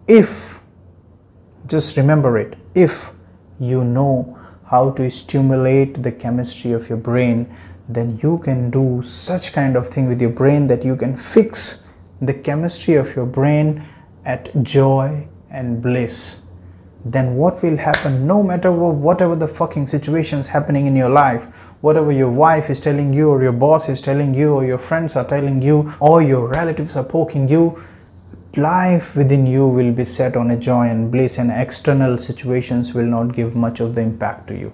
If, just remember it, if you know how to stimulate the chemistry of your brain, then you can do such kind of thing with your brain that you can fix the chemistry of your brain at joy and bliss. Then what will happen, no matter whatever the fucking situations happening in your life, whatever your wife is telling you, or your boss is telling you, or your friends are telling you, or your relatives are poking you, life within you will be set on a joy and bliss, and external situations will not give much of the impact to you.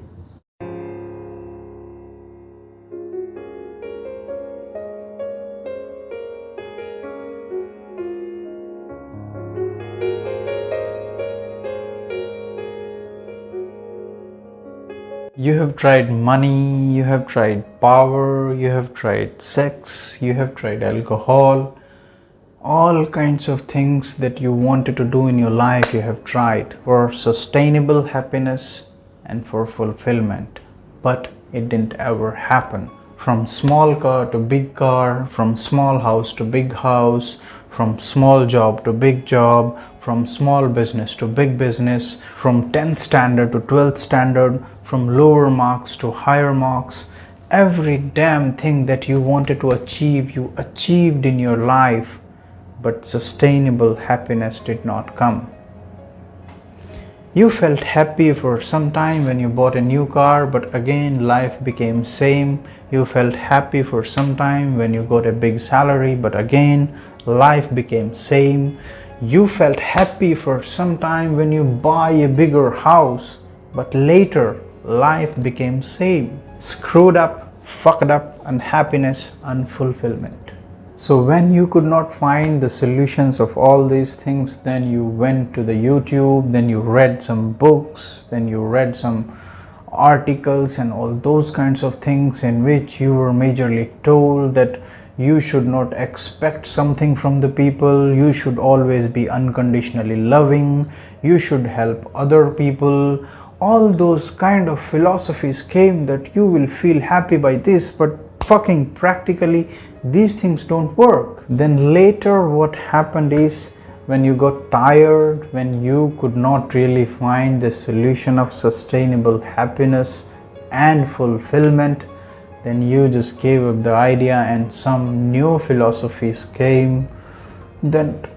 You have tried money, you have tried power, you have tried sex, you have tried alcohol, all kinds of things that you wanted to do in your life you have tried for sustainable happiness and for fulfillment, but it didn't ever happen. From small car to big car, from small house to big house, from small job to big job, from small business to big business, from 10th standard to 12th standard, from lower marks to higher marks, every damn thing that you wanted to achieve, you achieved in your life, but sustainable happiness did not come. You felt happy for some time when you bought a new car, but again life became same. You felt happy for some time when you got a big salary, but again life became same. You felt happy for some time when you buy a bigger house, but later life became same. Screwed up, fucked up, unhappiness, unfulfillment. So when you could not find the solutions of all these things, then you went to the YouTube, then you read some books, then you read some articles and all those kinds of things, in which you were majorly told that you should not expect something from the people, you should always be unconditionally loving, you should help other people. All those kind of philosophies came that you will feel happy by this, but fucking practically these things don't work. Then later what happened is, when you got tired, when you could not really find the solution of sustainable happiness and fulfillment, then you just gave up the idea and some new philosophies came that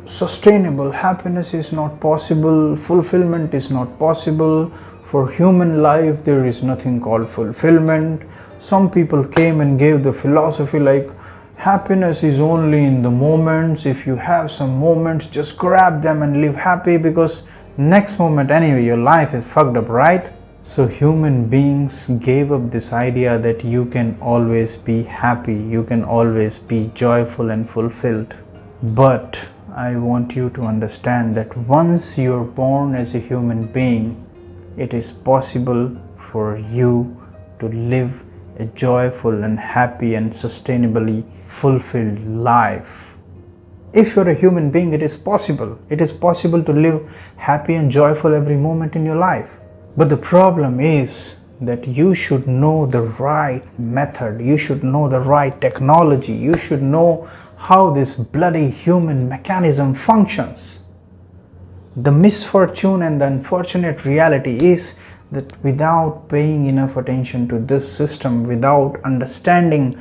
sustainable happiness is not possible, fulfillment is not possible. For human life there is nothing called fulfillment. Some people came and gave the philosophy like happiness is only in the moments. If you have some moments, just grab them and live happy, because next moment anyway your life is fucked up, right? So human beings gave up this idea that you can always be happy, you can always be joyful and fulfilled. But I want you to understand that once you're born as a human being, it is possible for you to live a joyful and happy and sustainably fulfilled life. If you're a human being, it is possible. It is possible to live happy and joyful every moment in your life. But the problem is that you should know the right method, you should know the right technology, you should know how this bloody human mechanism functions. The misfortune and the unfortunate reality is that without paying enough attention to this system, without understanding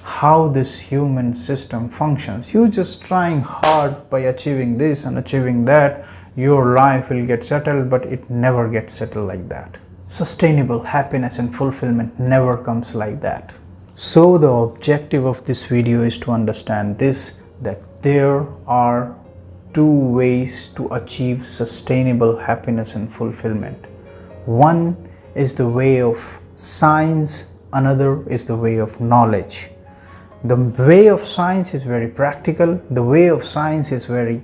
how this human system functions, you just trying hard by achieving this and achieving that, your life will get settled, but it never gets settled like that. Sustainable happiness and fulfillment never comes like that. So the objective of this video is to understand this, that there are two ways to achieve sustainable happiness and fulfillment. One is the way of science, another is the way of knowledge. The way of science is very practical, the way of science is very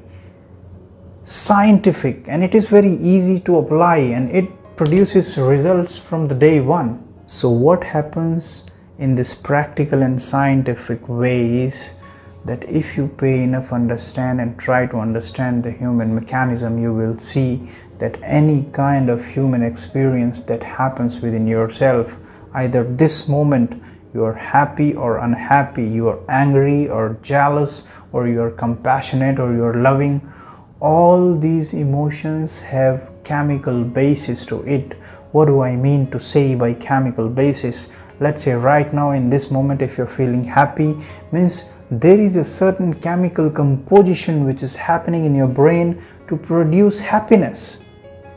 scientific, and it is very easy to apply, and it produces results from the day one. So what happens in this practical and scientific way is that if you pay enough understand and try to understand the human mechanism, you will see that any kind of human experience that happens within yourself, either this moment you are happy or unhappy, you are angry or jealous, or you are compassionate or you are loving, all these emotions have chemical basis to it. What do I mean to say by chemical basis? Let's say right now in this moment, if you're feeling happy, means there is a certain chemical composition which is happening in your brain to produce happiness.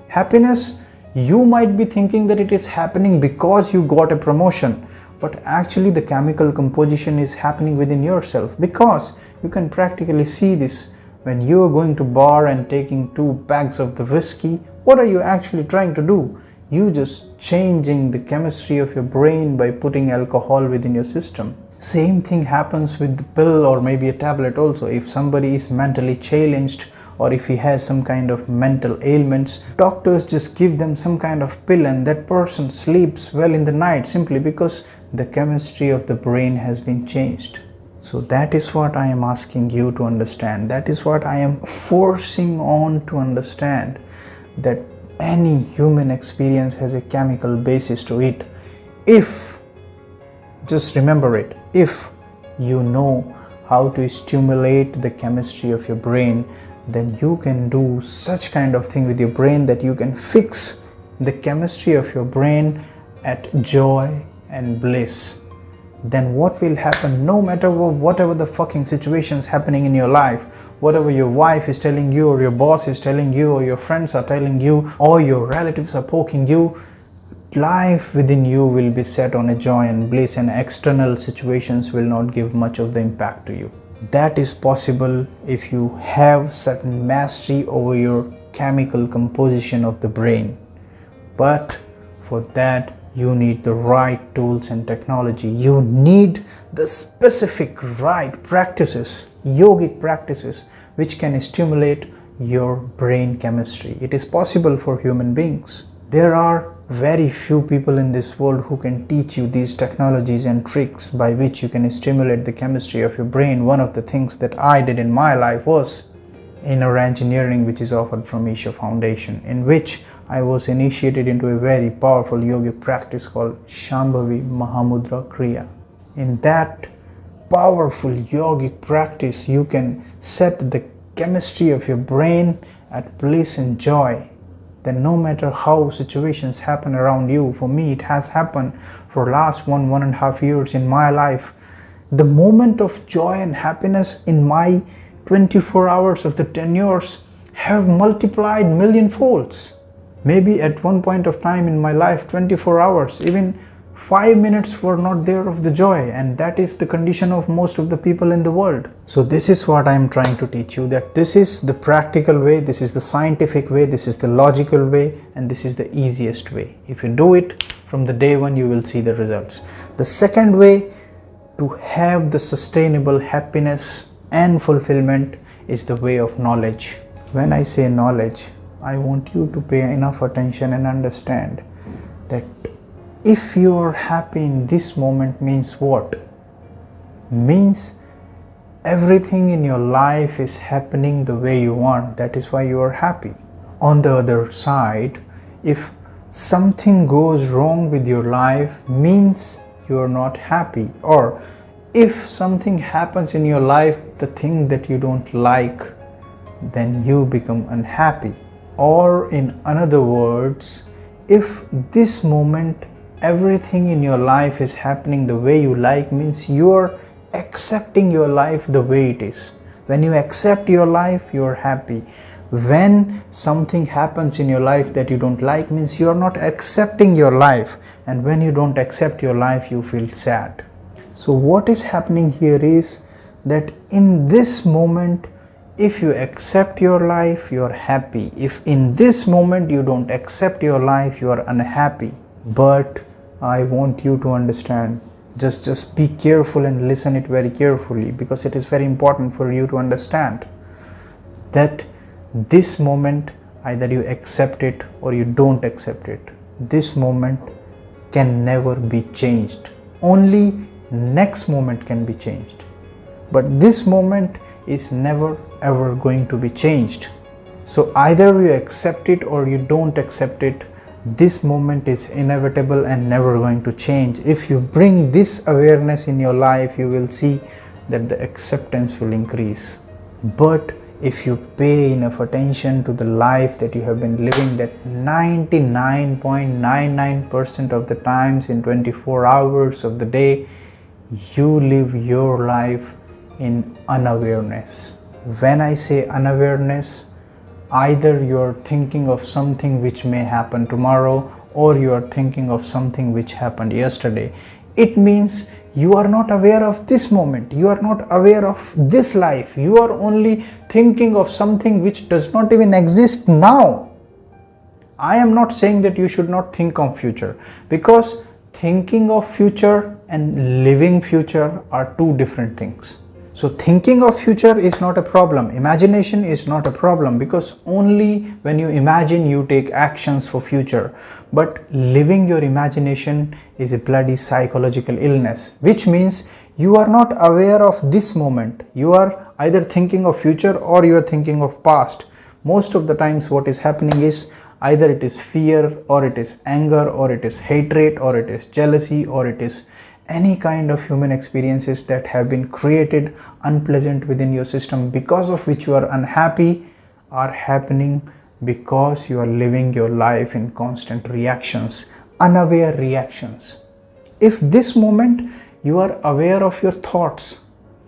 Happiness, you might be thinking that it is happening because you got a promotion, but actually the chemical composition is happening within yourself, because you can practically see this. When you are going to bar and taking 2 bags of the whiskey, what are you actually trying to do? You just changing the chemistry of your brain by putting alcohol within your system. Same thing happens with the pill or maybe a tablet also. If somebody is mentally challenged or if he has some kind of mental ailments, doctors just give them some kind of pill and that person sleeps well in the night simply because the chemistry of the brain has been changed. So that is what I am asking you to understand. That is what I am forcing on to understand, that any human experience has a chemical basis to it. If, just remember it, if you know how to stimulate the chemistry of your brain, then you can do such kind of thing with your brain that you can fix the chemistry of your brain at joy and bliss. Then what will happen, no matter whatever the fucking situations happening in your life, whatever your wife is telling you or your boss is telling you or your friends are telling you or your relatives are poking you, life within you will be set on a joy and bliss, and external situations will not give much of the impact to you. That is possible if you have certain mastery over your chemical composition of the brain. But for that, you need the right tools and technology. You need the specific right practices, yogic practices, which can stimulate your brain chemistry. It is possible for human beings. There are very few people in this world who can teach you these technologies and tricks by which you can stimulate the chemistry of your brain. One of the things that I did in my life was inner engineering, which is offered from Isha Foundation, in which I was initiated into a very powerful yogic practice called Shambhavi Mahamudra Kriya. In that powerful yogic practice, you can set the chemistry of your brain at bliss and joy. Then no matter how situations happen around you, for me it has happened for last 1.5 years in my life, the moment of joy and happiness in my 24 hours of the 10 years have multiplied million folds. Maybe at one point of time in my life, 24 hours, even 5 minutes were not there of the joy, and that is the condition of most of the people in the world. So this is what I am trying to teach you, that this is the practical way, this is the scientific way, this is the logical way, and this is the easiest way. If you do it from the day one, you will see the results. The second way to have the sustainable happiness and fulfillment is the way of knowledge. When I say knowledge, I want you to pay enough attention and understand that if you are happy in this moment means what? Means everything in your life is happening the way you want. That is why you are happy. On the other side, if something goes wrong with your life means you are not happy, or if something happens in your life, the thing that you don't like, then you become unhappy. Or in other words, if this moment everything in your life is happening the way you like, means you are accepting your life the way it is. When you accept your life, you are happy. When something happens in your life that you don't like, means you are not accepting your life, and when you don't accept your life, you feel sad. So what is happening here is that in this moment, if you accept your life, you are happy. If in this moment you don't accept your life, you are unhappy. But I want you to understand, just be careful and listen it very carefully, because it is very important for you to understand that this moment, either you accept it or you don't accept it, this moment can never be changed. Only next moment can be changed, but this moment is never ever going to be changed. So either you accept it or you don't accept it, this moment is inevitable and never going to change. If you bring this awareness in your life, you will see that the acceptance will increase. But if you pay enough attention to the life that you have been living, that 99.99% of the times in 24 hours of the day, you live your life in unawareness. When I say unawareness, either you are thinking of something which may happen tomorrow, or you are thinking of something which happened yesterday. It means you are not aware of this moment, you are not aware of this life, you are only thinking of something which does not even exist now. I am not saying that you should not think of future, because thinking of future and living future are two different things. So thinking of future is not a problem, imagination is not a problem, because only when you imagine you take actions for future. But living your imagination is a bloody psychological illness, which means you are not aware of this moment. You are either thinking of future or you are thinking of past. Most of the times what is happening is either it is fear, or it is anger, or it is hatred, or it is jealousy, or it is any kind of human experiences that have been created unpleasant within your system, because of which you are unhappy, are happening because you are living your life in constant reactions, unaware reactions. If this moment you are aware of your thoughts,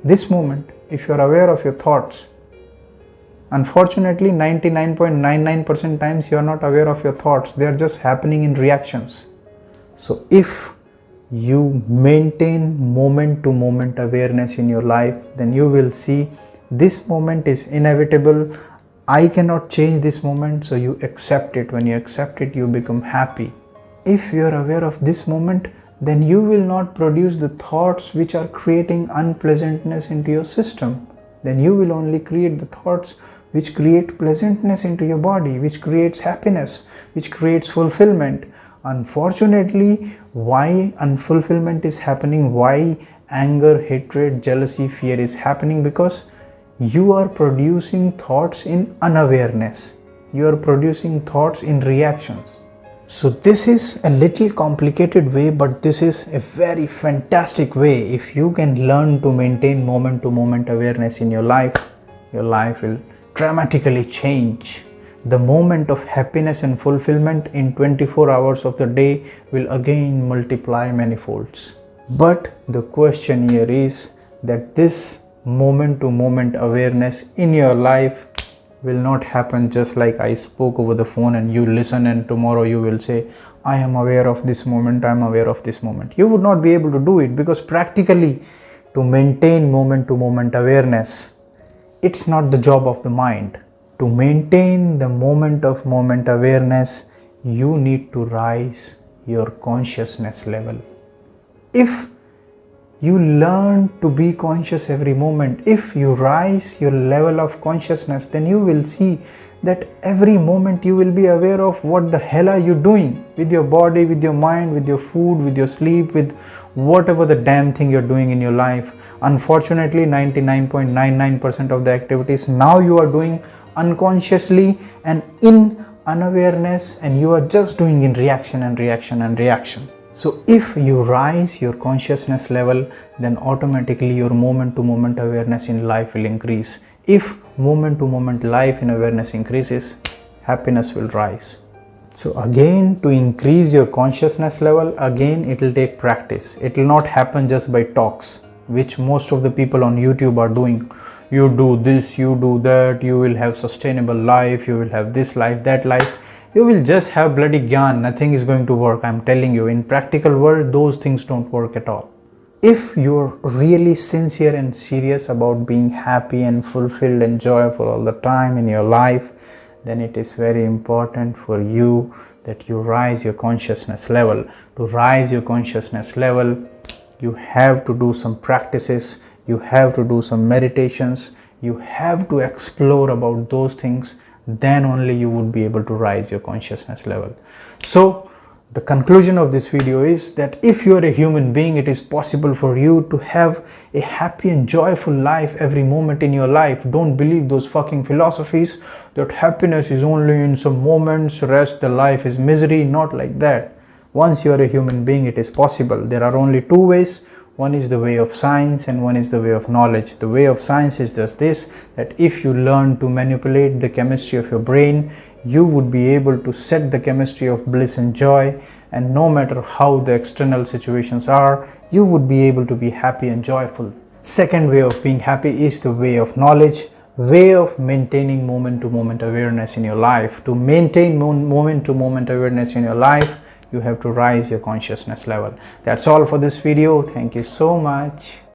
this moment if you are aware of your thoughts, unfortunately 99.99% times you are not aware of your thoughts, they are just happening in reactions. So if you maintain moment to moment awareness in your life, then you will see this moment is inevitable. I cannot change this moment, so you accept it. When you accept it, you become happy. If you are aware of this moment, then you will not produce the thoughts which are creating unpleasantness into your system. Then you will only create the thoughts which create pleasantness into your body, which creates happiness, which creates fulfillment. Unfortunately, why unfulfillment is happening, why anger, hatred, jealousy, fear is happening? Because you are producing thoughts in unawareness. You are producing thoughts in reactions. So this is a little complicated way, but this is a very fantastic way. If you can learn to maintain moment to moment awareness in your life will dramatically change. The moment of happiness and fulfillment in 24 hours of the day will again multiply many folds. But the question here is that this moment to moment awareness in your life will not happen just like I spoke over the phone and you listen and tomorrow you will say, I am aware of this moment, I am aware of this moment. You would not be able to do it, because practically to maintain moment to moment awareness, it's not the job of the mind. To maintain the moment of moment awareness, you need to rise your consciousness level. If you learn to be conscious every moment, if you rise your level of consciousness, then you will see that every moment you will be aware of what the hell are you doing with your body, with your mind, with your food, with your sleep, with whatever the damn thing you're doing in your life. Unfortunately, 99.99% of the activities now you are doing unconsciously and in unawareness, and you are just doing in reaction and reaction and reaction. So if you rise your consciousness level, then automatically your moment to moment awareness in life will increase. If moment to moment life in awareness increases, happiness will rise. So again, to increase your consciousness level, again it will take practice. It will not happen just by talks, which most of the people on YouTube are doing. You do this, you do that, you will have sustainable life, you will have this life, that life. You will just have bloody gyan. Nothing is going to work. I'm telling you, in practical world, those things don't work at all. If you're really sincere and serious about being happy and fulfilled and joyful all the time in your life, then it is very important for you that you rise your consciousness level. To rise your consciousness level, you have to do some practices, you have to do some meditations, you have to explore about those things. Then only you would be able to rise your consciousness level. So the conclusion of this video is that if you are a human being, it is possible for you to have a happy and joyful life every moment in your life. Don't believe those fucking philosophies that happiness is only in some moments, rest the life is misery. Not like that. Once you are a human being, it is possible. There are only two ways. One is the way of science and one is the way of knowledge. The way of science is just this, that if you learn to manipulate the chemistry of your brain, you would be able to set the chemistry of bliss and joy, and no matter how the external situations are, you would be able to be happy and joyful. Second way of being happy is the way of knowledge, way of maintaining moment to moment awareness in your life. To maintain moment to moment awareness in your life, you have to rise your consciousness level. That's all for this video. Thank you so much.